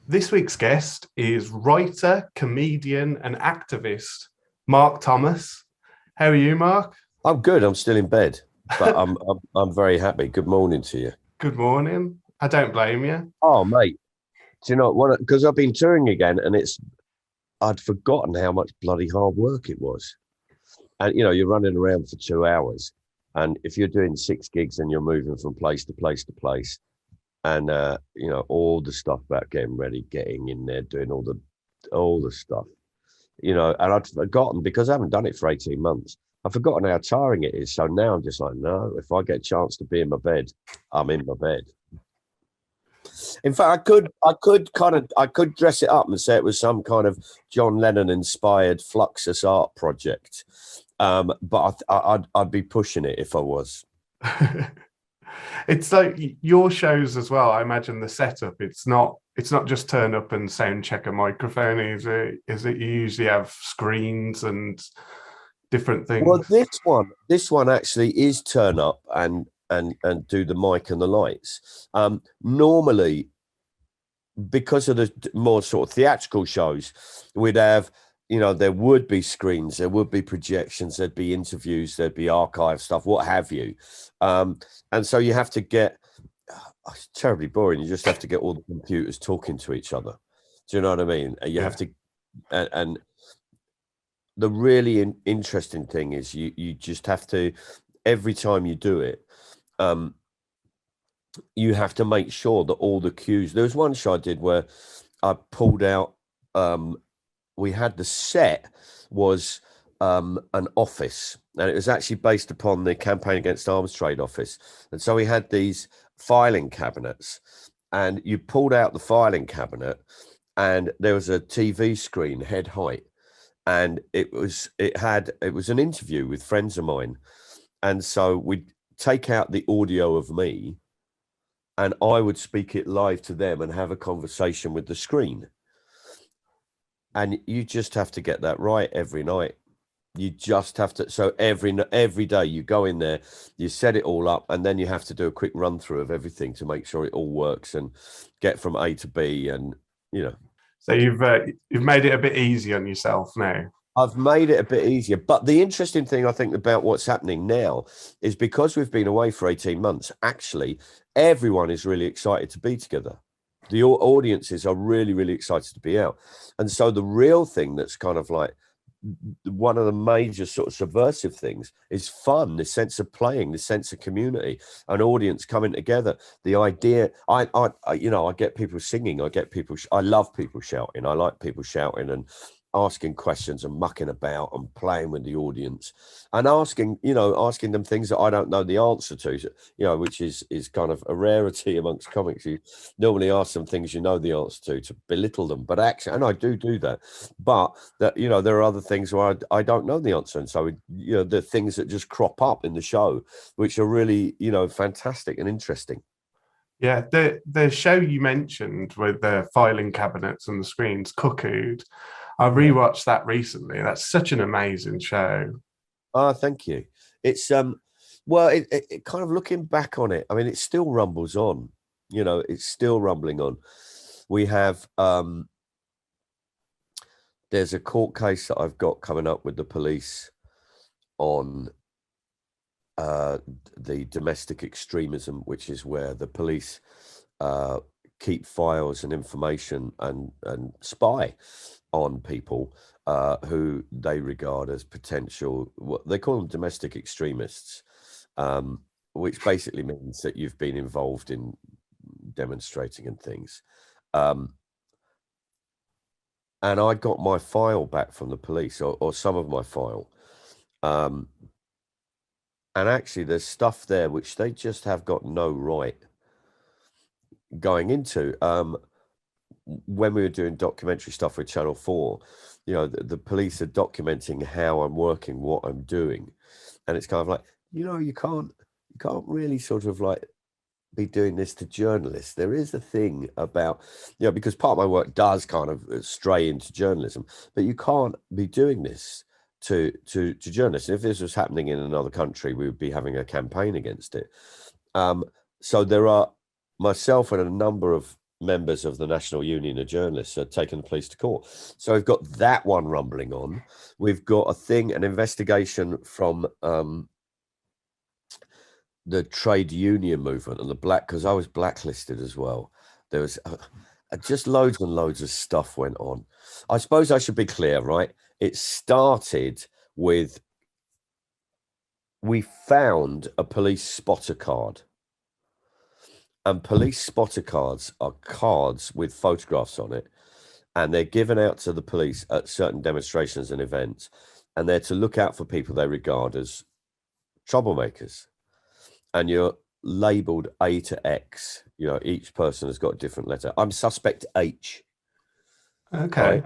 This week's guest is writer, comedian, and activist Mark Thomas. How are you, Mark? I'm good. I'm still in bed, but I'm very happy. Good morning to you. Good morning. I don't blame you. Oh, mate, do you know what? Because I've been touring again, and I'd forgotten how much bloody hard work it was. And you're running around for 2 hours, and if you're doing 6 gigs and you're moving from place to place to place, and all the stuff about getting ready, getting in there, doing all the stuff. And I'd forgotten because I haven't done it for 18 months. I've forgotten how tiring it is. So now I'm just like, no, if I get a chance to be in my bed, I'm in my bed. In fact, I could dress it up and say it was some kind of John Lennon inspired Fluxus art project. But I'd be pushing it if I was. It's like your shows as well. I imagine the setup. It's not just turn up and sound check a microphone, is it? Is it you usually have screens and different Well, things? this one actually is turn up and do the mic and the lights. Normally, because of the more sort of theatrical shows, we'd have, there would be screens, there would be projections, there'd be interviews, there'd be archive stuff, what have you. And so you have to get, it's terribly boring. You just have to get all the computers talking to each other. Do you know what I mean? You Yeah. have to, and the really interesting thing is you just have to, every time you do it, you have to make sure that all the cues. There was one show I did where I pulled out. We had the set was an office, and it was actually based upon the Campaign Against Arms Trade office. And so we had these filing cabinets, and you pulled out the filing cabinet, and there was a TV screen head height, and it was an interview with friends of mine, and so we'd take out the audio of me and I would speak it live to them and have a conversation with the screen. And you just have to get that right every night. You just have to. So every day you go in there, you set it all up, and then you have to do a quick run through of everything to make sure it all works and get from A to B. And you know, So you've made it a bit easy on yourself now. I've made it a bit easier. But the interesting thing I think about what's happening now is because we've been away for 18 months, actually, everyone is really excited to be together. The audiences are really, really excited to be out. And so the real thing that's kind of like one of the major sort of subversive things is fun, the sense of playing, the sense of community, an audience coming together. The idea, I get people singing, I love people shouting, I like people shouting and asking questions and mucking about and playing with the audience and asking them things that I don't know the answer to, which is kind of a rarity amongst comics. You normally ask them things you know the answer to belittle them, but actually, and I do that, but that, there are other things where I don't know the answer. And so, the things that just crop up in the show, which are really, fantastic and interesting. Yeah, the show you mentioned with the filing cabinets and the screens, Cuckooed. I Yeah. rewatched that recently. That's such an amazing show. Oh, thank you. It's well, it kind of looking back on it, I mean, it still rumbles on. It's still rumbling on. We have there's a court case that I've got coming up with the police on uh the domestic extremism, which is where the police uh keep files and information and spy on people who they regard as potential, what they call them, domestic extremists, um, which basically means that you've been involved in demonstrating and things. Um, and I got my file back from the police, or some of my file. Um, and actually, there's stuff there which they just have got no right going into. When we were doing documentary stuff with Channel 4, the police are documenting how I'm working, what I'm doing. And it's kind of like, you can't really sort of like be doing this to journalists. There is a thing about, because part of my work does kind of stray into journalism, but you can't be doing this to journalists. And if this was happening in another country, we would be having a campaign against it. So there are myself and a number of members of the National Union of Journalists are taking the police to court. So we've got that one rumbling on. We've got an investigation from the trade union movement and because I was blacklisted as well. There was just loads and loads of stuff went on. I suppose I should be clear, right? It started with, we found a police spotter card. And police spotter cards are cards with photographs on it. And they're given out to the police at certain demonstrations and events. And they're to look out for people they regard as troublemakers. And you're labeled A to X. You know, each person has got a different letter. I'm suspect H. Okay.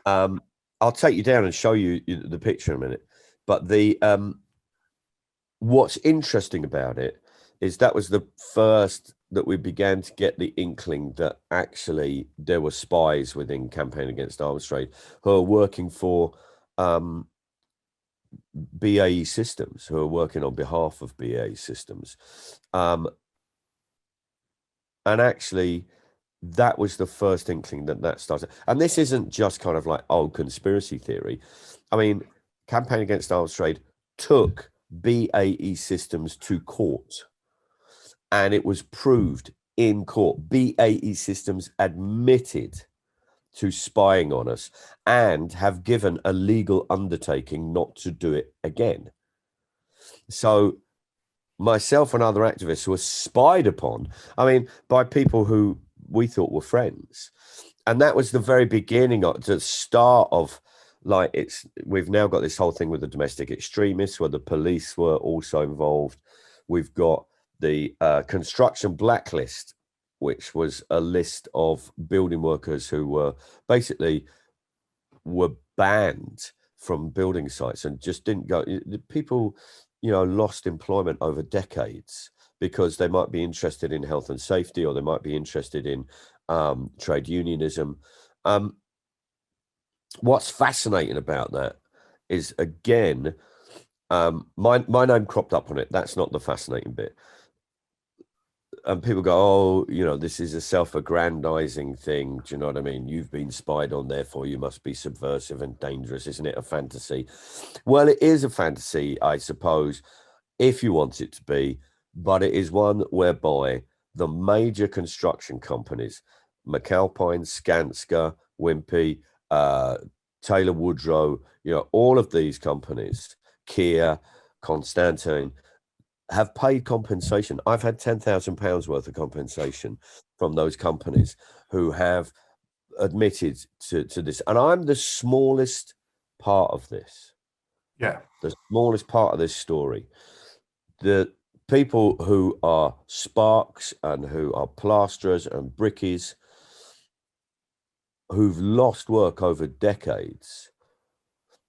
Right? I'll take you down and show you the picture in a minute. But the what's interesting about it is that was the first that we began to get the inkling that actually there were spies within Campaign Against Arms Trade who are working for BAE Systems, who are working on behalf of BAE Systems. And actually, that was the first inkling that started. And this isn't just kind of like old conspiracy theory. I mean, Campaign Against Arms Trade took BAE Systems to court, and it was proved in court. BAE Systems admitted to spying on us and have given a legal undertaking not to do it again. So myself and other activists were spied upon, I mean, by people who we thought were friends. And that was the very beginning, the start of, like, we've now got this whole thing with the domestic extremists where the police were also involved. We've got the construction blacklist, which was a list of building workers who were banned from building sites and just didn't go. People, lost employment over decades because they might be interested in health and safety, or they might be interested in trade unionism. What's fascinating about that is, again, my name cropped up on it. That's not the fascinating bit. And people go, oh, this is a self-aggrandizing thing. Do you know what I mean? You've been spied on, therefore you must be subversive and dangerous. Isn't it a fantasy? Well, it is a fantasy, I suppose, if you want it to be, but it is one whereby the major construction companies, McAlpine, Skanska, Wimpy, Taylor Woodrow, all of these companies, Kia, Constantine, have paid compensation. I've had £10,000 worth of compensation from those companies who have admitted to this. And I'm the smallest part of this. Yeah. The smallest part of this story. The people who are sparks and who are plasterers and brickies who've lost work over decades,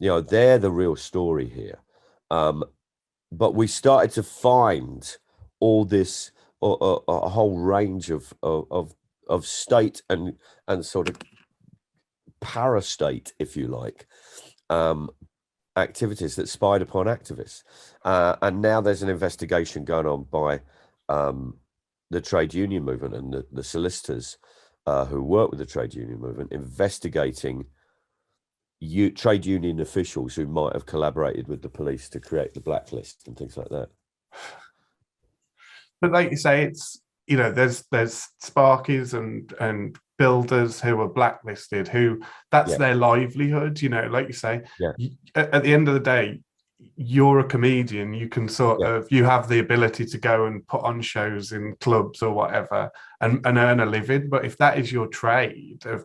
they're the real story here. But we started to find all this, a whole range of state and sort of parastate, if you like, activities that spied upon activists. And now there's an investigation going on by the trade union movement and the solicitors who work with the trade union movement, investigating trade union officials who might have collaborated with the police to create the blacklist and things like that. But like you say, it's, there's sparkies and builders who are blacklisted, who that's their livelihood, like you say. At the end of the day, you're a comedian. You can sort of, you have the ability to go and put on shows in clubs or whatever and earn a living. But if that is your trade of,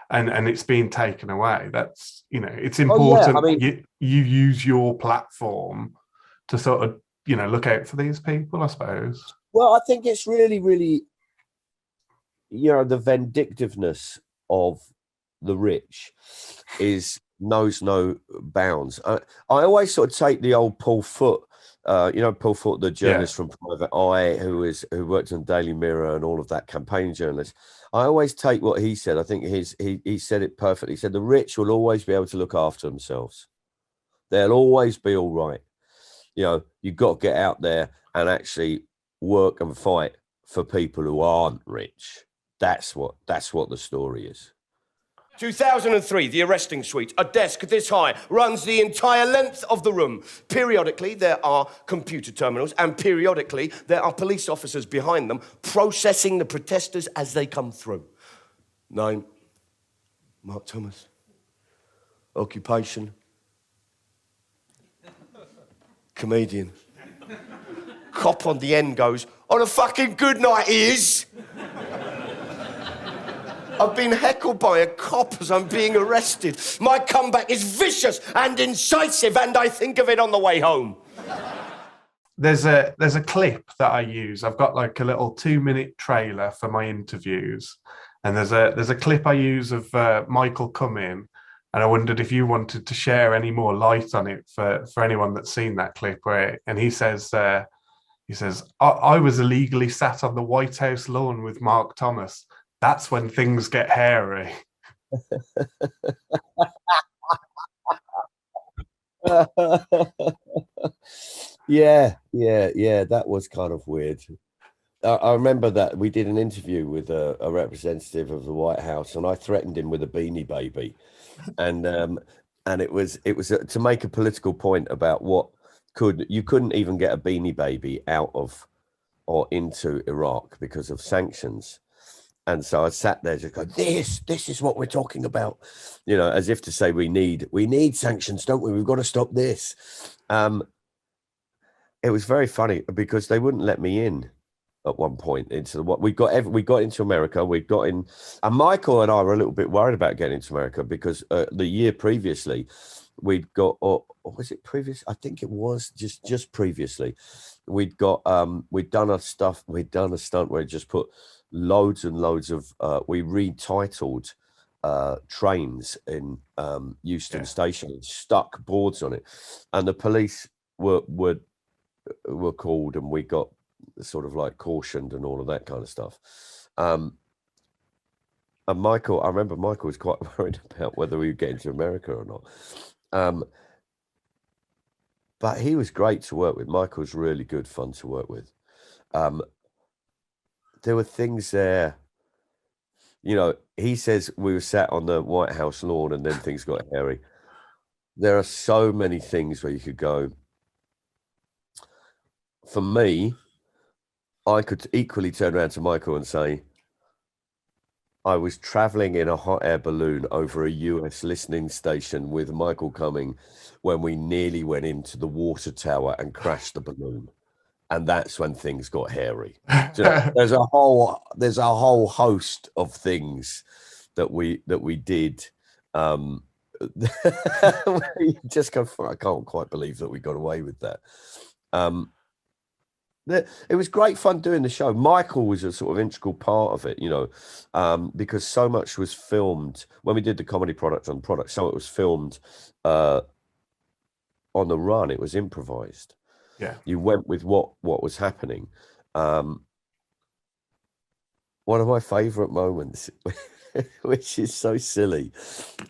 and it's being taken away, that's, it's important you use your platform to sort of, look out for these people, I suppose. Well, I think it's really, really, the vindictiveness of the rich knows no bounds. I always sort of take the old Paul Foot, Paul Foot, the journalist from Private Eye, who worked on Daily Mirror and all of that, campaign journalist. I always take what he said. I think he said it perfectly. He said the rich will always be able to look after themselves. They'll always be all right. You've got to get out there and actually work and fight for people who aren't rich. That's what the story is. 2003, the arresting suite, a desk this high, runs the entire length of the room. Periodically, there are computer terminals, and periodically, there are police officers behind them processing the protesters as they come through. Name, Mark Thomas. Occupation, comedian. Cop on the end goes, on a fucking good night he is. I've been heckled by a cop as I'm being arrested. My comeback is vicious and incisive, and I think of it on the way home. There's a clip that I use. I've got like a little 2-minute trailer for my interviews, and there's a clip I use of Michael Cumming, and I wondered if you wanted to share any more light on it for anyone that's seen that clip. And he says, I was illegally sat on the White House lawn with Mark Thomas. That's when things get hairy. Yeah. That was kind of weird. I remember that we did an interview with a representative of the White House, and I threatened him with a Beanie Baby, and it was to make a political point about you couldn't even get a Beanie Baby out of or into Iraq because of sanctions. And so I sat there just going, this is what we're talking about, as if to say we need sanctions, don't we? We've got to stop this. It was very funny because they wouldn't let me in at one point into we got into America. And Michael and I were a little bit worried about getting into America because the year previously we'd got, or was it previous? I think it was just previously. We'd done a stunt where it just put loads and loads of we retitled trains in Euston Station and stuck boards on it, and the police were called, and we got sort of like cautioned and all of that kind of stuff. And Michael, I remember Michael was quite worried about whether we would get into America or not. But he was great to work with. Michael was really good fun to work with. There were things there, he says we were sat on the White House lawn and then things got hairy. There are so many things where you could go. For me, I could equally turn around to Michael and say, I was traveling in a hot air balloon over a US listening station with Michael Cumming when we nearly went into the water tower and crashed the balloon. And that's when things got hairy. There's a whole host of things that we did. You just go, I can't quite believe that we got away with that. It was great fun doing the show. Michael was a sort of integral part of it, because so much was filmed when we did the comedy product on product. So it was filmed on the run. It was improvised. Yeah, you went with what was happening. One of my favorite moments, which is so silly,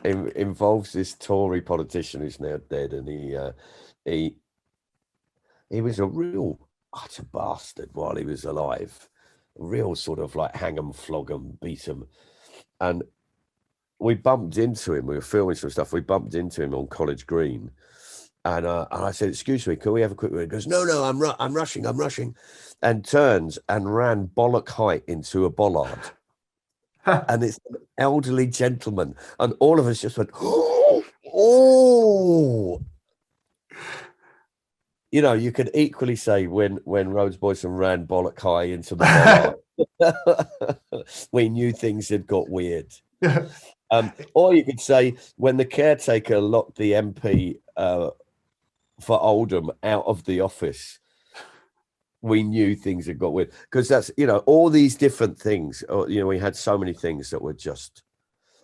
involves this Tory politician who's now dead, and he was a real utter bastard while he was alive, a real sort of like hang 'em, flog 'em, beat 'em. And we bumped into him. We were filming some stuff. We bumped into him on College Green. And I said, excuse me, can we have a quick word? He goes, no, I'm rushing. And turns and ran bollock height into a bollard. And it's an elderly gentleman. And all of us just went, oh. You could equally say when Rhodes Boyson ran bollock high into the bollard, we knew things had got weird. Or you could say when the caretaker locked the MP for Oldham out of the office, we knew things had got weird, because that's all these different things. We had so many things that were just.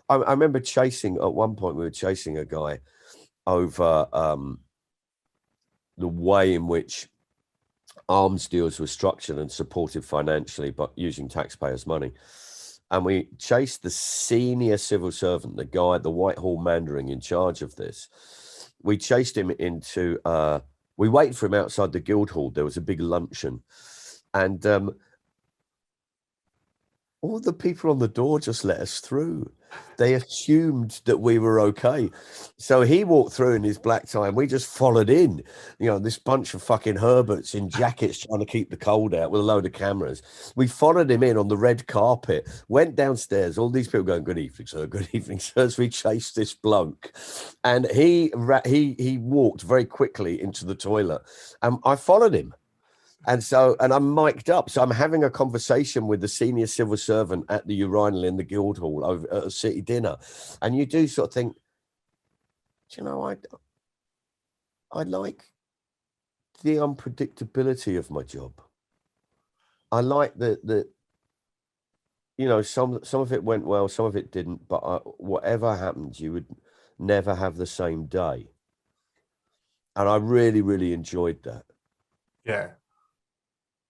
I remember at one point we were chasing a guy over the way in which arms deals were structured and supported financially, but using taxpayers' money. And we chased the senior civil servant, the guy, the Whitehall Mandarin in charge of this. We chased him into, we waited for him outside the Guildhall. There was a big luncheon. And all the people on the door just let us through. They assumed that we were okay. So he walked through in his black tie and we just followed in, this bunch of fucking Herberts in jackets trying to keep the cold out with a load of cameras. We followed him in on the red carpet, went downstairs, all these people going, good evening, sir, good evening, sir, as we chased this bloke. And he walked very quickly into the toilet and I followed him. And I'm mic'd up. So I'm having a conversation with the senior civil servant at the urinal in the Guildhall over at a city dinner. And you do sort of think, I like the unpredictability of my job. I like that some of it went well, some of it didn't, but whatever happened, you would never have the same day. And I really, really enjoyed that. Yeah.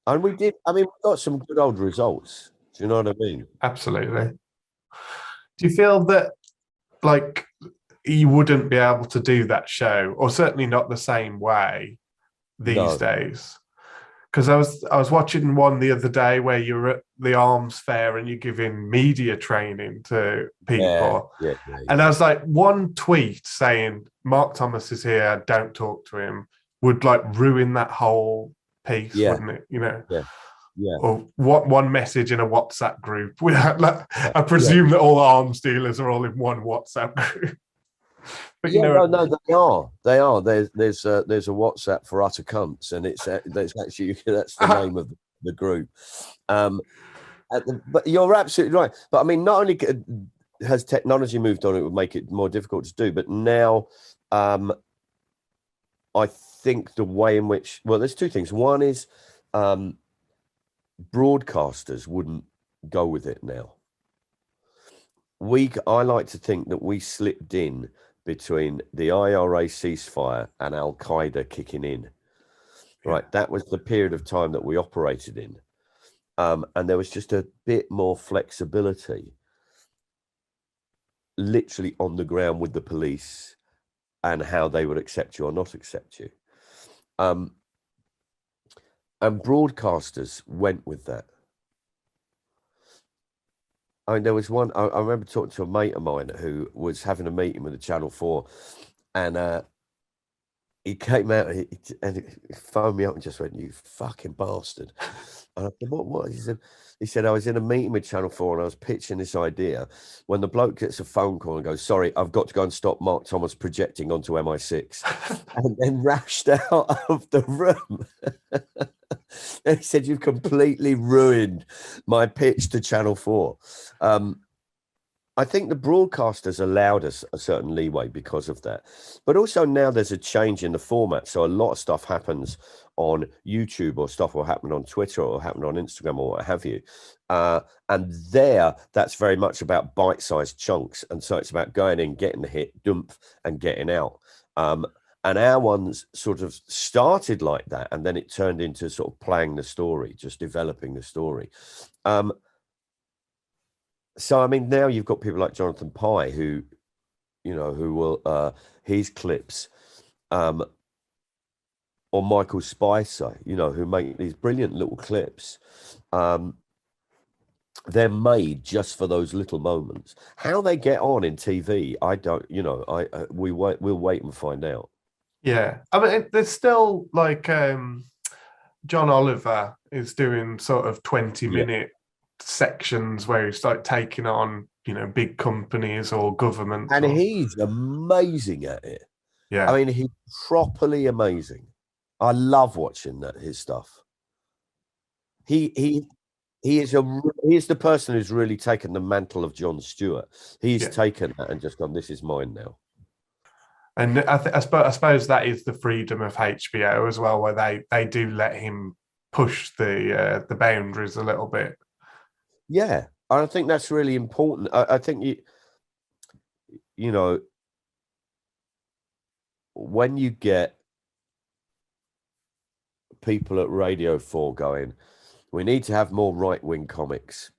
And we did. I mean, we got some good old results. Do you know what I mean? Absolutely. Do you feel that, like, you wouldn't be able to do that show, or certainly not the same way these days? Because I was watching one the other day where you're at the arms fair and you're giving media training to people. Yeah. And I was like, one tweet saying Mark Thomas is here, don't talk to him, would like ruin that whole piece, wouldn't it? Yeah. Or what one message in a WhatsApp group. I presume that all arms dealers are all in one WhatsApp group. But no, they are. There's a WhatsApp for utter cunts, and there's actually that's the name of the group. But you're absolutely right. But I mean, not only has technology moved on, it would make it more difficult to do, but now I think the way in which, well, there's two things. One is broadcasters wouldn't go with it now. I like to think that we slipped in between the IRA ceasefire and Al Qaeda kicking in. Right, that was the period of time that we operated in, and there was just a bit more flexibility, literally on the ground with the police, and how they would accept you or not accept you. And broadcasters went with that. I mean, there was one, I remember talking to a mate of mine who was having a meeting with the Channel 4, and he came out and he phoned me up and just went, "You fucking bastard." And I said, what? He said, "I was in a meeting with Channel 4 and I was pitching this idea when the bloke gets a phone call and goes, 'Sorry, I've got to go and stop Mark Thomas projecting onto MI6,' and then rushed out of the room." And he said, "You've completely ruined my pitch to Channel 4." I think the broadcasters allowed us a certain leeway because of that. But also now there's a change in the format. So a lot of stuff happens on YouTube, or stuff will happen on Twitter, or happen on Instagram, or what have you. And that's very much about bite-sized chunks. And so it's about going in, getting the hit, dump, and getting out. And our ones sort of started like that. And then it turned into sort of playing the story, just developing the story. So, I mean, now you've got people like Jonathan Pye who will, his clips, or Michael Spicer, who make these brilliant little clips. They're made just for those little moments. How they get on in TV, I don't, we'll wait and find out. Yeah. I mean, there's still like John Oliver is doing sort of 20-minute sections where he's like taking on big companies or governments, and he's amazing at it. I mean, he's properly amazing. I love watching his stuff. He is the person who's really taken the mantle of Jon Stewart. He's taken that and just gone, "This is mine now." And I suppose that is the freedom of HBO as well, where they do let him push the boundaries a little bit. Yeah, I think that's really important. I think when you get people at Radio 4 going, "We need to have more right-wing comics."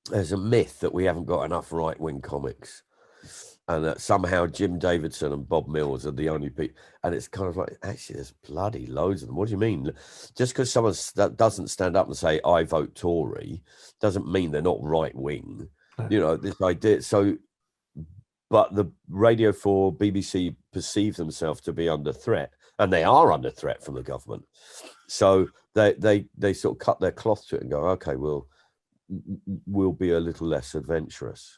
There's a myth that we haven't got enough right-wing comics. and that somehow Jim Davidson and Bob Mills are the only people. And it's kind of like, actually, there's bloody loads of them. What do you mean? Just because someone doesn't stand up and say, I vote Tory, doesn't mean they're not right wing. You know, this idea. So, but the Radio 4, BBC perceive themselves to be under threat, and they are under threat from the government. So they sort of cut their cloth to it and go, okay, we'll be a little less adventurous.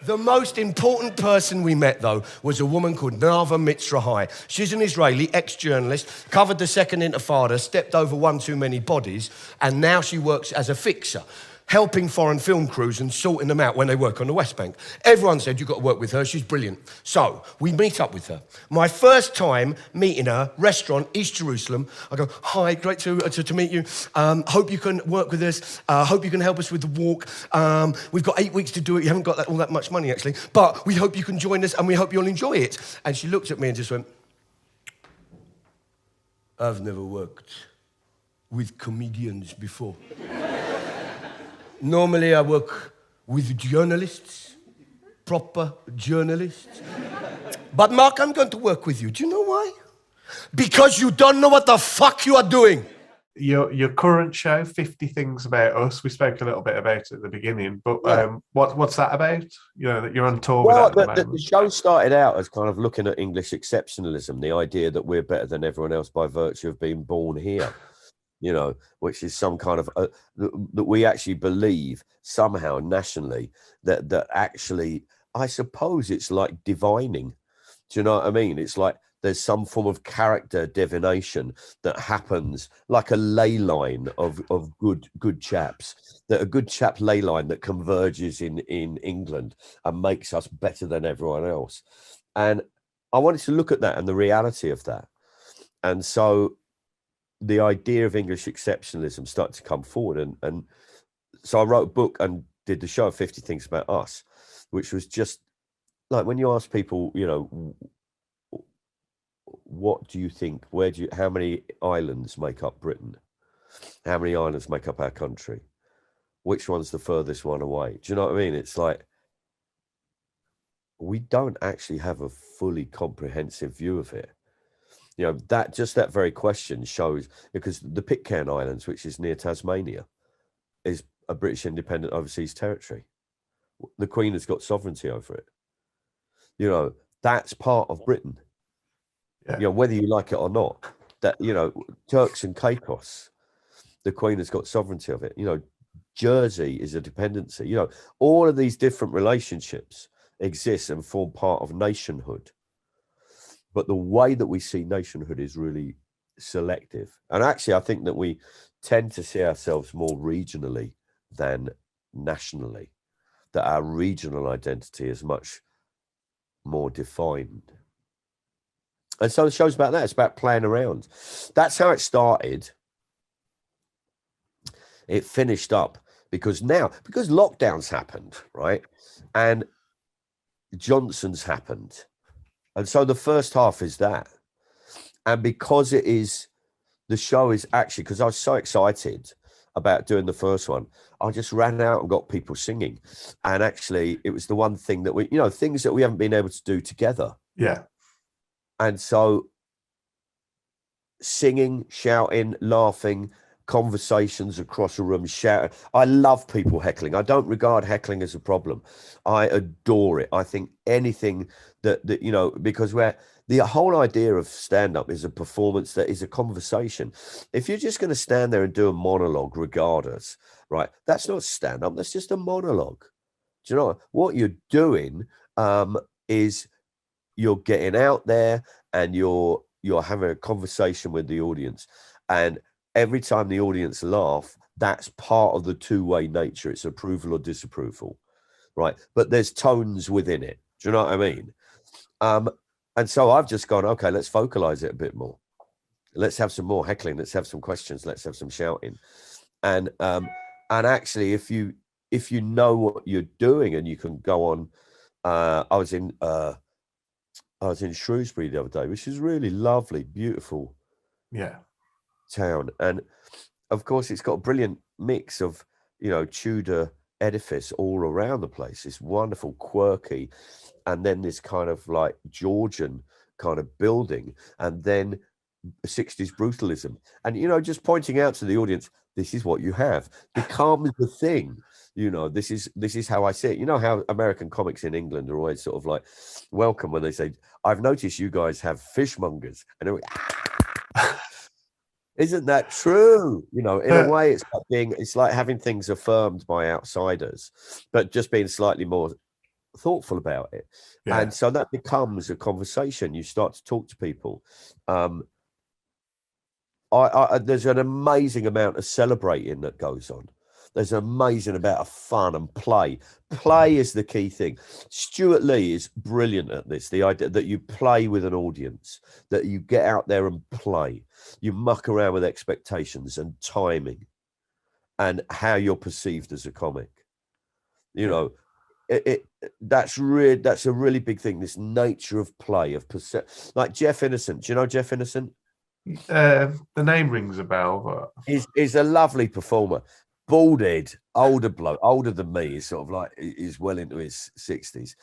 The most important person we met, though, was a woman called Nava Mitzra. She's an Israeli ex-journalist, covered the Second Intifada, stepped over one too many bodies, and now she works as a fixer, helping foreign film crews and sorting them out when they work on the West Bank. Everyone said, you've got to work with her, she's brilliant. So, we meet up with her. My first time meeting her, restaurant, East Jerusalem, I go, hi, great to meet you. Hope you can work with us. Hope you can help us with the walk. We've got 8 weeks to do it. You haven't got all that much money, actually. But we hope you can join us and we hope you'll enjoy it. And she looked at me and just went, I've never worked with comedians before. Normally, I work with journalists, proper journalists. But Mark, I'm going to work with you. Do you know why? Because you don't know what the fuck you are doing. Your current show, 50 Things About Us, we spoke a little bit about it at the beginning, but what's that about? You know, that you're on tour with that at the moment. The show started out as kind of looking at English exceptionalism, the idea that we're better than everyone else by virtue of being born here. You know, which is some kind of that we actually believe somehow nationally that actually, I suppose it's like divining. Do you know what I mean? It's like there's some form of character divination that happens, like a ley line of good chaps, that a good chap ley line that converges in England and makes us better than everyone else. And I wanted to look at that and the reality of that. And so the idea of English exceptionalism started to come forward. And so I wrote a book and did the show of 50 Things About Us, which was just like when you ask people, you know, what do you think? How many islands make up Britain? How many islands make up our country? Which one's the furthest one away? Do you know what I mean? It's like, we don't actually have a fully comprehensive view of it. You know, that very question shows, because the Pitcairn Islands, which is near Tasmania, is a British independent overseas territory. The Queen has got sovereignty over it. You know, that's part of Britain. Yeah. You know, whether you like it or not, that, you know, Turks and Caicos, the Queen has got sovereignty of it. You know, Jersey is a dependency. You know, all of these different relationships exist and form part of nationhood. But the way that we see nationhood is really selective. And actually, I think that we tend to see ourselves more regionally than nationally, that our regional identity is much more defined. And so the show's about that. It's about playing around. That's how it started. It finished up because lockdowns happened, right? And Johnson's happened. And so the first half is that. And because the show is actually, because I was so excited about doing the first one, I just ran out and got people singing. And actually, it was the one thing that we, you know, things that we haven't been able to do together. Yeah. And so singing, shouting, laughing, conversations across a room, shouting. I love people heckling. I don't regard heckling as a problem. I adore it. I think anything that you know, because the whole idea of stand-up is a performance that is a conversation. If you're just going to stand there and do a monologue regardless, right, that's not stand-up, that's just a monologue. Do you know what you're doing? Is you're getting out there and you're having a conversation with the audience, and every time the audience laugh, that's part of the two-way nature. It's approval or disapproval, right? But there's tones within it. Do you know what I mean? And so I've just gone, okay, let's vocalize it a bit more. Let's have some more heckling. Let's have some questions. Let's have some shouting. And actually, if you know what you're doing and you can go on, I was in Shrewsbury the other day, which is really lovely, beautiful. Yeah. Town. And of course, it's got a brilliant mix of, you know, Tudor edifice all around the place, this wonderful, quirky, and then this kind of like Georgian kind of building, and then 60s brutalism. And, you know, just pointing out to the audience, this is what you have, becomes the thing. You know, this is how I see it. You know how American comics in England are always sort of like welcome when they say, I've noticed you guys have fishmongers. And they're like, ah! Isn't that true? You know, in a way, it's like having things affirmed by outsiders, but just being slightly more thoughtful about it. Yeah. And so that becomes a conversation. You start to talk to people. There's an amazing amount of celebrating that goes on. There's an amazing amount of fun and play. Play is the key thing. Stuart Lee is brilliant at this. The idea that you play with an audience, that you get out there and play. You muck around with expectations and timing and how you're perceived as a comic. You know, that's a really big thing. This nature of play, like Jeff Innocent. Do you know Jeff Innocent? The name rings a bell, but he's a lovely performer. Baldhead, older bloke, older than me. He's sort of like, he's well into his 60s,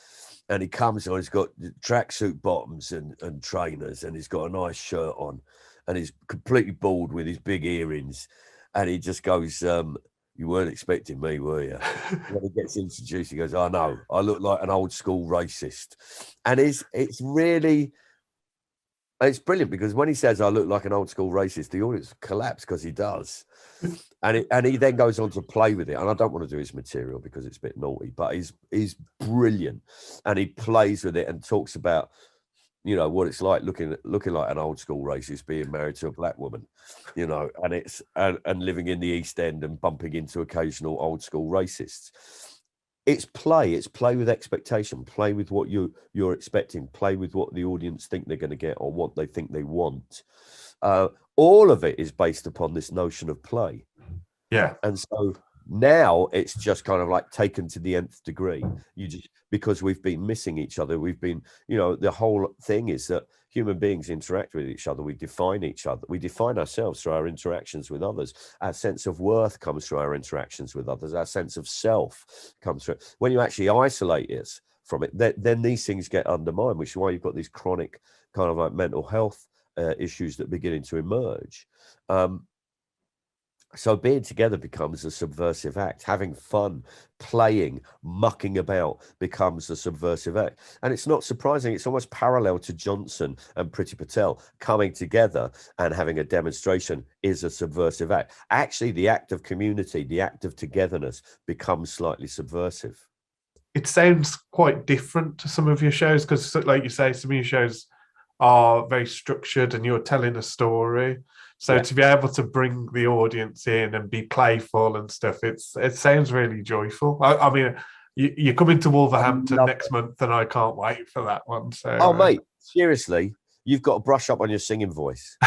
and he comes on. He's got tracksuit bottoms and trainers, and he's got a nice shirt on, and he's completely bald with his big earrings, and he just goes, "You weren't expecting me, were you?" When he gets introduced, he goes, "I know, I look like an old school racist," and it's really. It's brilliant because when he says, "I look like an old school racist," the audience collapse because he does. And he then goes on to play with it. And I don't want to do his material because it's a bit naughty, but he's brilliant. And he plays with it and talks about, you know, what it's like looking like an old school racist being married to a black woman, you know, and living in the East End and bumping into occasional old school racists. It's play with expectation, play with what you're expecting, play with what the audience think they're going to get or what they think they want. All of it is based upon this notion of play. Yeah. And so now it's just kind of like taken to the nth degree. Because we've been missing each other. We've been, you know, the whole thing is that human beings interact with each other. We define each other. We define ourselves through our interactions with others. Our sense of worth comes through our interactions with others. Our sense of self comes through. When you actually isolate us from it, then these things get undermined, which is why you've got these chronic kind of like mental health issues that are beginning to emerge. So being together becomes a subversive act. Having fun, playing, mucking about becomes a subversive act. And it's not surprising. It's almost parallel to Johnson and Priti Patel. Coming together and having a demonstration is a subversive act. Actually, the act of community, the act of togetherness becomes slightly subversive. It sounds quite different to some of your shows because, like you say, some of your shows are very structured and you're telling a story. So to be able to bring the audience in and be playful and stuff, it sounds really joyful. I mean, you're coming to Wolverhampton next month, and I can't wait for that one. So, mate, seriously, you've got to brush up on your singing voice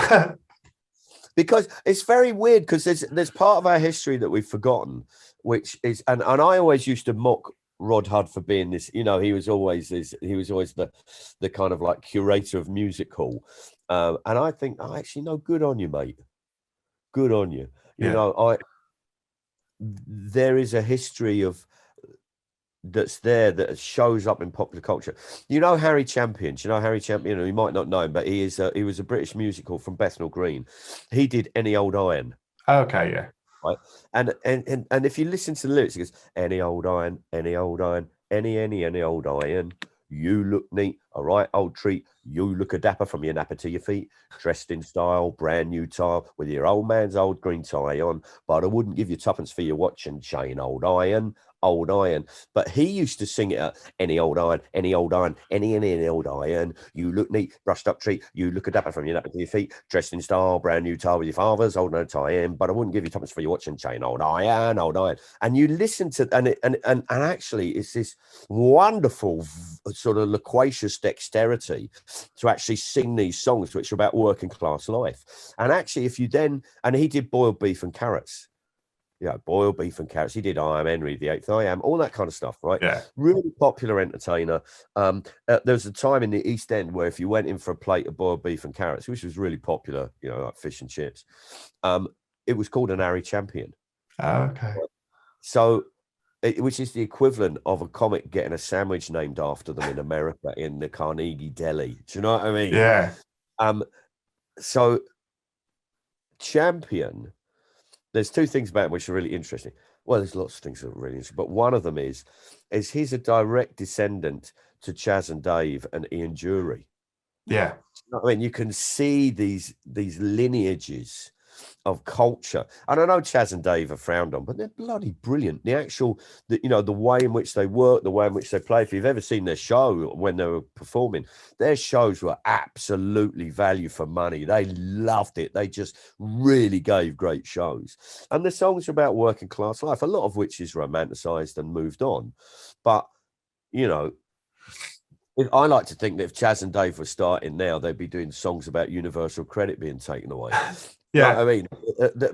because it's very weird. Because there's part of our history that we've forgotten, which is, and I always used to mock Rod Hudd for being this, you know, he was always the kind of like curator of music hall. And I think, actually, no, good on you, mate. Good on you. You know, there is a history that's there that shows up in popular culture. You know, Harry Champion. Do you know Harry Champion? You might not know him, but he was a British musical from Bethnal Green. He did Any Old Iron. Okay, yeah. Right. And if you listen to the lyrics, it goes, any old iron, any old iron, any old iron. You look neat, all right, old treat. You look a dapper from your napper to your feet, dressed in style, brand new tile, with your old man's old green tie on. But I wouldn't give you tuppence for your watch and chain, old iron, old iron. But he used to sing it at any old iron, any old iron, any old iron. You look neat, brushed up treat. You look a dapper from your napper to your feet, dressed in style, brand new tile with your father's old no tie in. But I wouldn't give you tuppence for your watch and chain, old iron, old iron. And you listen to and actually, it's this wonderful sort of loquacious dexterity to actually sing these songs which are about working class life. And actually, if you then, and he did boiled beef and carrots. Yeah, boiled beef and carrots. He did I Am Henry VIII, I Am, all that kind of stuff, right? Yeah. Really popular entertainer. There was a time in the East End where if you went in for a plate of boiled beef and carrots, which was really popular, you know, like fish and chips, it was called an Harry Champion. Okay. So which is the equivalent of a comic getting a sandwich named after them in America in the Carnegie Deli. Do you know what I mean? Yeah. So Champion, there's two things about him which are really interesting. Well, there's lots of things that are really interesting, but one of them is he's a direct descendant to Chaz and Dave and Ian Jury. Yeah. I mean, you can see these lineages of culture. And I know Chaz and Dave are frowned on, but they're bloody brilliant. The way in which they work, the way in which they play. If you've ever seen their show when they were performing, their shows were absolutely value for money. They loved it. They just really gave great shows. And the songs are about working class life, a lot of which is romanticized and moved on. But, I like to think that if Chaz and Dave were starting now, they'd be doing songs about universal credit being taken away. Yeah. You know what I mean?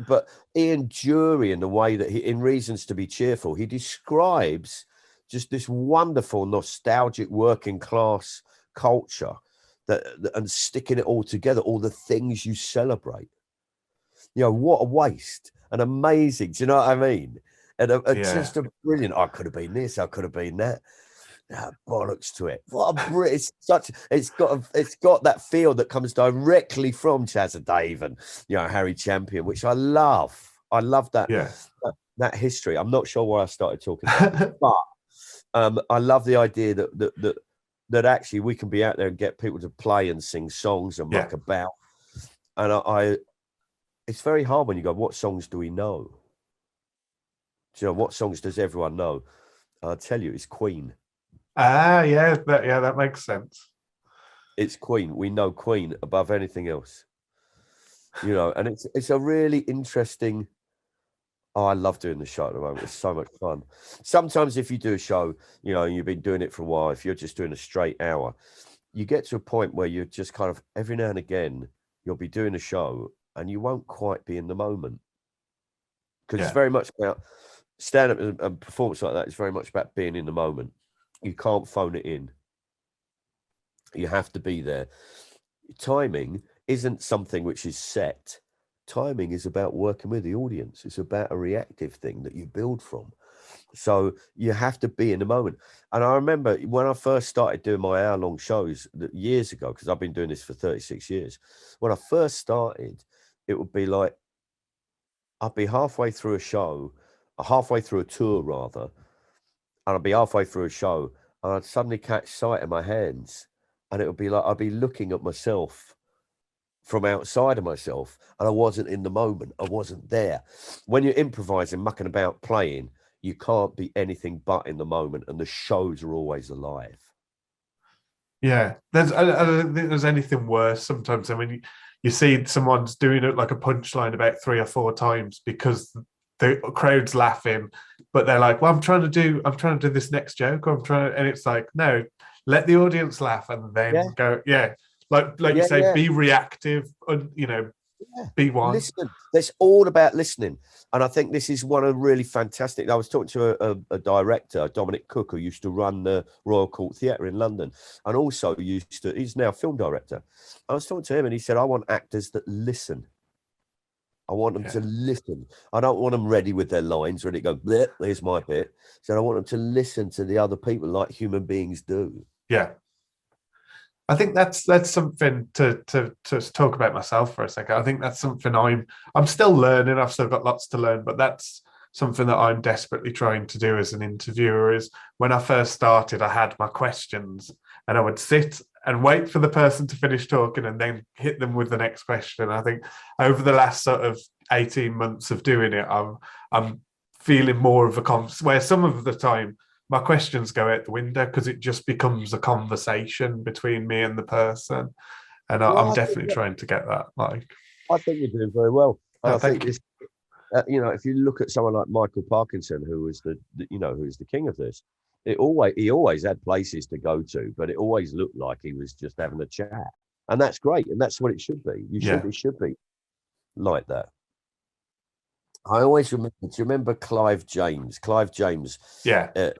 But Ian Jury, in the way that in Reasons to Be Cheerful, he describes just this wonderful, nostalgic working class culture and sticking it all together, all the things you celebrate. What a waste. And amazing. Do you know what I mean? And just a brilliant, I could have been this, I could have been that. Bollocks to it. What a it's got that feel that comes directly from Chaz and Dave and Harry Champion, which I love. I love that that history. I'm not sure why I started talking about it, but I love the idea that actually we can be out there and get people to play and sing songs and muck about. And I it's very hard when you go, what songs do we know? What songs does everyone know? I'll tell you, it's Queen. That makes sense. It's Queen. We know Queen above anything else. And it's a really interesting. Oh, I love doing the show at the moment. It's so much fun. Sometimes if you do a show, and you've been doing it for a while, if you're just doing a straight hour, you get to a point where you're just kind of every now and again you'll be doing a show and you won't quite be in the moment. Because it's very much about stand-up and performance like that. It's very much about being in the moment. You can't phone it in. You have to be there. Timing isn't something which is set. Timing is about working with the audience. It's about a reactive thing that you build from. So you have to be in the moment. And I remember when I first started doing my hour-long shows years ago, because I've been doing this for 36 years. When I first started, it would be like, I'd be halfway through a show, halfway through a tour rather, and I'd be halfway through a show and I'd suddenly catch sight of my hands and it would be like I'd be looking at myself from outside of myself and I wasn't in the moment. I wasn't there. When you're improvising, mucking about, playing, you can't be anything but in the moment and the shows are always alive. Yeah, I don't think there's anything worse sometimes. I mean, you see someone's doing it like a punchline about 3 or 4 times because the crowd's laughing, but they're like, well, I'm trying to do this next joke, or and it's like, no, let the audience laugh and then go, you say, be reactive and be one. Listen. It's all about listening. And I think this is one of really fantastic. I was talking to a director, Dominic Cook, who used to run the Royal Court Theatre in London, and also he's now a film director. I was talking to him and he said, I want actors that listen. I want them to listen. I don't want them ready with their lines, ready to go, here's my bit. So I want them to listen to the other people like human beings do. Yeah. I think that's something to talk about myself for a second. I think that's something I'm still learning. I've still got lots to learn, but that's something that I'm desperately trying to do as an interviewer. Is when I first started, I had my questions and I would sit and wait for the person to finish talking and then hit them with the next question. I think over the last sort of 18 months of doing it, I'm feeling more of a where some of the time my questions go out the window because it just becomes a conversation between me and the person. And I'm definitely trying to get that. I think you're doing very well. And I think you. If you look at someone like Michael Parkinson, who was who's the king of this, he always had places to go to, but it always looked like he was just having a chat. And that's great. And that's what it should be. It should be like that. I always remember, do you remember Clive James? Yeah.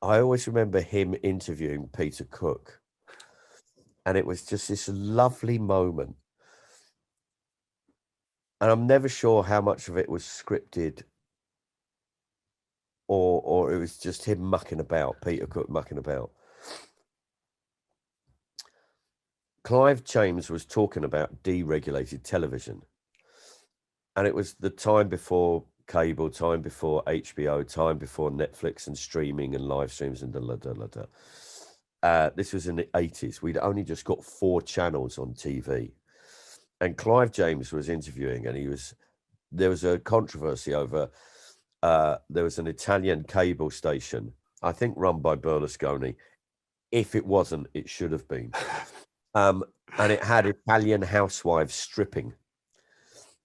I always remember him interviewing Peter Cook. And it was just this lovely moment. And I'm never sure how much of it was scripted or it was just him mucking about, Peter Cook mucking about. Clive James was talking about deregulated television. And it was the time before cable, time before HBO, time before Netflix and streaming and live streams and this was in the 80s. We'd only just got 4 channels on TV. And Clive James was interviewing, and there was a controversy over, there was an Italian cable station, I think run by Berlusconi. If it wasn't, it should have been. And it had Italian housewives stripping,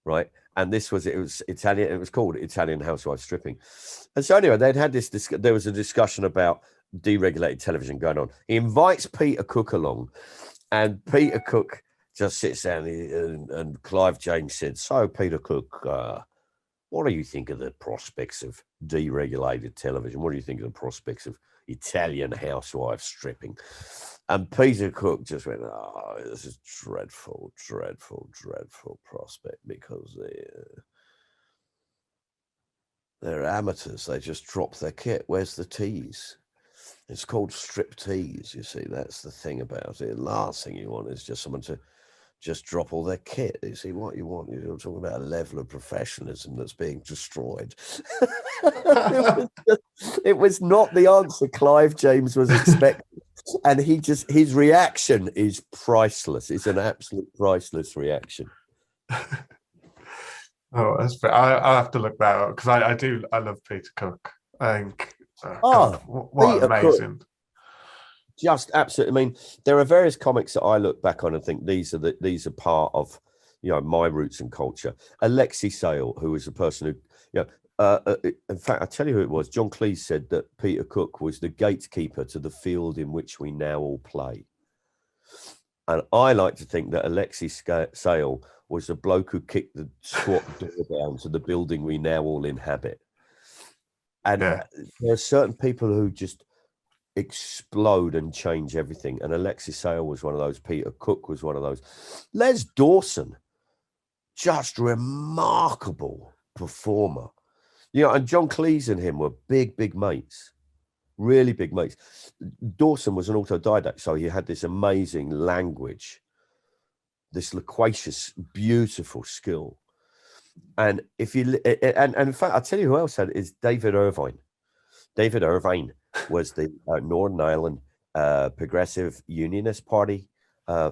right? And it was Italian, it was called Italian housewives stripping. And so anyway, they'd had there was a discussion about deregulated television going on. He invites Peter Cook along, and Peter Cook just sits down, and Clive James said, "So, Peter Cook, what do you think of the prospects of deregulated television? What do you think of the prospects of Italian housewives stripping?" And Peter Cook just went, "Oh, this is dreadful, dreadful, dreadful prospect, because they're amateurs. They just drop their kit. Where's the tease? It's called strip tease, you see. That's the thing about it. Last thing you want is just someone to just drop all their kit. You see, what you want, you're talking about a level of professionalism that's being destroyed." It was not the answer Clive James was expecting. And his reaction is priceless. It's an absolute priceless reaction. Oh, that's I'll have to look that up, because I love Peter Cook. I think, God, what Peter amazing. Cook, just absolutely. I mean, there are various comics that I look back on and think these are part of, my roots and culture. Alexei Sale, who was a person who, in fact, I tell you who it was. John Cleese said that Peter Cook was the gatekeeper to the field in which we now all play. And I like to think that Alexei Sale was the bloke who kicked the squat door down to the building we now all inhabit. And there are certain people who just explode and change everything. And Alexei Sale was one of those. Peter Cook was one of those. Les Dawson, just remarkable performer. And John Cleese and him were big mates, really big mates. Dawson was an autodidact, so he had this amazing language, this loquacious, beautiful skill. And in fact, I'll tell you who else had it, is David Irvine. David Irvine was the Northern Ireland Progressive Unionist Party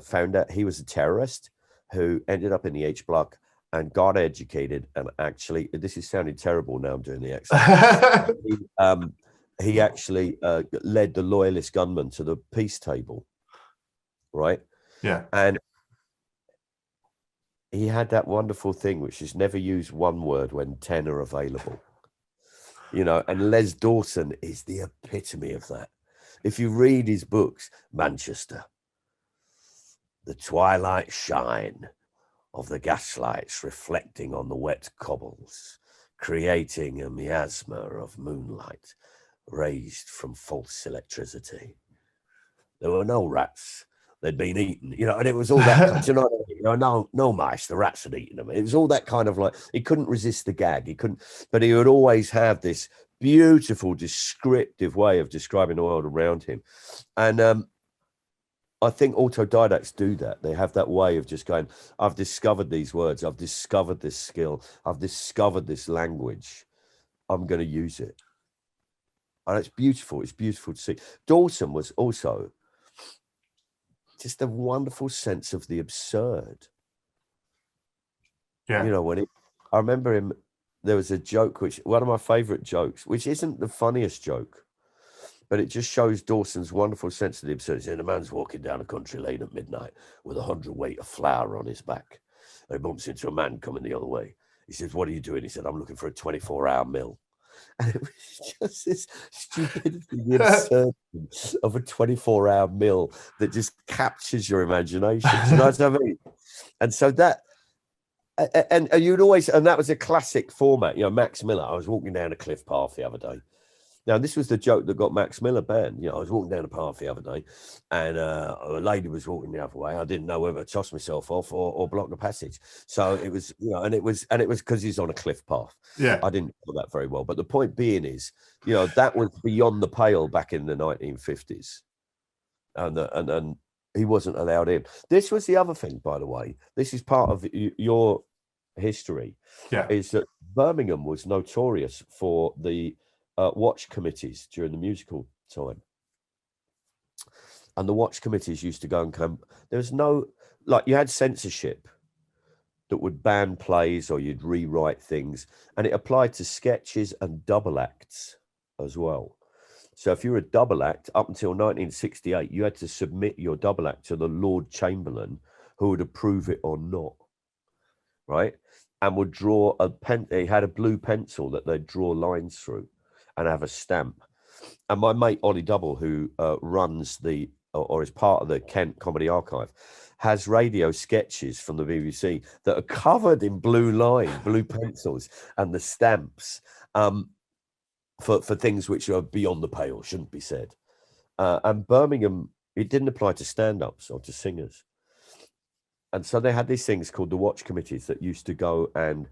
founder. He was a terrorist who ended up in the H Block and got educated, and actually, this is sounding terrible now, I'm doing the accent. He actually led the loyalist gunmen to the peace table, right? Yeah. And he had that wonderful thing, which is never use one word when 10 are available. And Les Dawson is the epitome of that. If you read his books, Manchester, the twilight shine of the gaslights reflecting on the wet cobbles, creating a miasma of moonlight raised from false electricity. There were no rats. They'd been eaten, and it was all that, no mice, the rats had eaten them. It was all that kind of like, he couldn't resist the gag. But he would always have this beautiful, descriptive way of describing the world around him. And I think autodidacts do that. They have that way of just going, I've discovered these words. I've discovered this skill. I've discovered this language. I'm going to use it. And it's beautiful. It's beautiful to see. Dawson was also just a wonderful sense of the absurd. Yeah. I remember him, there was a joke, one of my favorite jokes, which isn't the funniest joke, but it just shows Dawson's wonderful sense of the absurd. He said, a man's walking down a country lane at midnight with 100 weight of flour on his back. And he bumps into a man coming the other way. He says, what are you doing? He said, I'm looking for a 24-hour mill. And it was just this stupidity, the absurdity of a 24-hour mill that just captures your imagination. You know what I mean? And so that, and you'd always, and that was a classic format. Max Miller, I was walking down a cliff path the other day, Now, this was the joke that got Max Miller banned. You know, I was walking down the path the other day, and a lady was walking the other way. I didn't know whether to toss myself off or block the passage. So it was, you know, and it was because he's on a cliff path. Yeah. I didn't know that very well. But the point being is, you know, that was beyond the pale back in the 1950s, and he wasn't allowed in. This was the other thing, by the way. This is part of your history. Yeah. Is that Birmingham was notorious for the watch committees during the musical time, and the watch committees used to go and come. There was no, like, you had censorship that would ban plays or you'd rewrite things, and it applied to sketches and double acts as well. So if you were a double act up until 1968, you had to submit your double act to the Lord Chamberlain, who would approve it or not, right? And would draw a pen. He had a blue pencil that they'd draw lines through and have a stamp. And my mate Ollie Double, who runs or is part of the Kent Comedy Archive, has radio sketches from the BBC that are covered in blue lines, blue pencils, and the stamps for things which are beyond the pale, shouldn't be said. And Birmingham, it didn't apply to stand-ups or to singers. And so they had these things called the watch committees that used to go and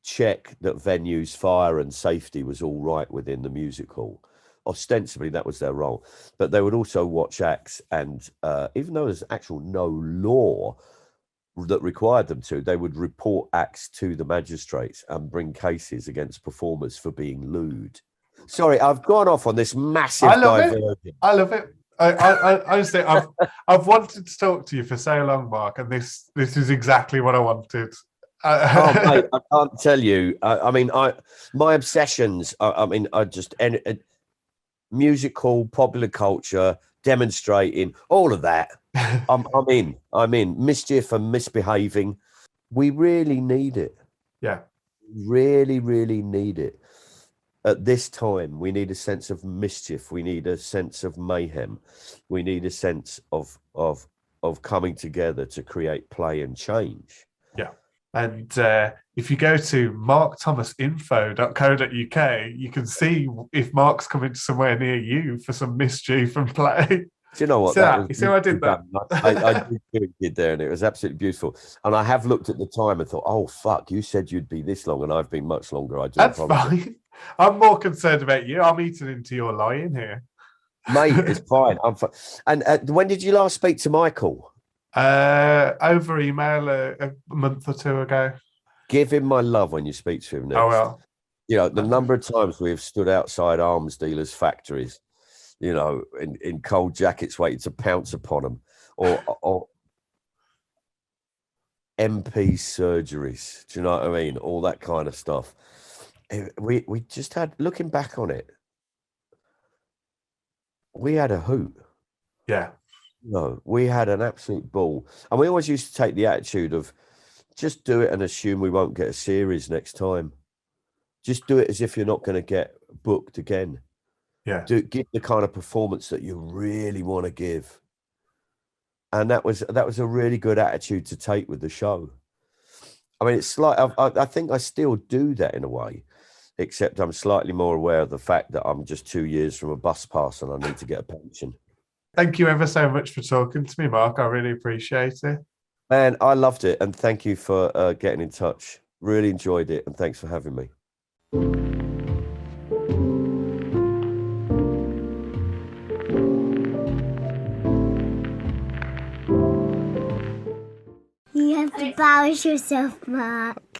check that venues' fire and safety was all right within the music hall. Ostensibly, that was their role. But they would also watch acts, and even though there's actual no law that required them to, they would report acts to the magistrates and bring cases against performers for being lewd. Sorry, I've gone off on this massive diversion. I love it. I honestly, I've wanted to talk to you for so long, Mark, and this is exactly what I wanted. Oh, mate, I can't tell you. My obsessions. I just musical, popular culture, demonstrating, all of that. I'm in mischief and misbehaving. We really need it. Yeah, really, really need it. At this time, we need a sense of mischief. We need a sense of mayhem. We need a sense of coming together to create play and change. Yeah. And if you go to markthomasinfo.co.uk, you can see if Mark's coming somewhere near you for some mischief and play. Do you know what? You see how I did that? I did there, and it was absolutely beautiful. And I have looked at the time and thought, oh, fuck, you said you'd be this long, and I've been much longer. That's fine. I'm more concerned about you. I'm eating into your lying here. Mate, it's fine. I'm fine. And when did you last speak to Michael? Over email a month or two ago. Give him my love when you speak to him next. Oh, well. You know, the number of times we've stood outside arms dealers' factories, you know, in cold jackets waiting to pounce upon them, or MP surgeries. Do you know what I mean? All that kind of stuff. We just had, looking back on it, we had a hoot. Yeah. No, we had an absolute ball. And we always used to take the attitude of just do it and assume we won't get a series next time. Just do it as if you're not going to get booked again. Yeah. Give the kind of performance that you really want to give. And that was a really good attitude to take with the show. I mean, it's like, I think I still do that in a way, except I'm slightly more aware of the fact that I'm just 2 years from a bus pass and I need to get a pension. Thank you ever so much for talking to me, Mark. I really appreciate it. Man, I loved it. And thank you for getting in touch. Really enjoyed it. And thanks for having me. You have to embarrass yourself, Mark.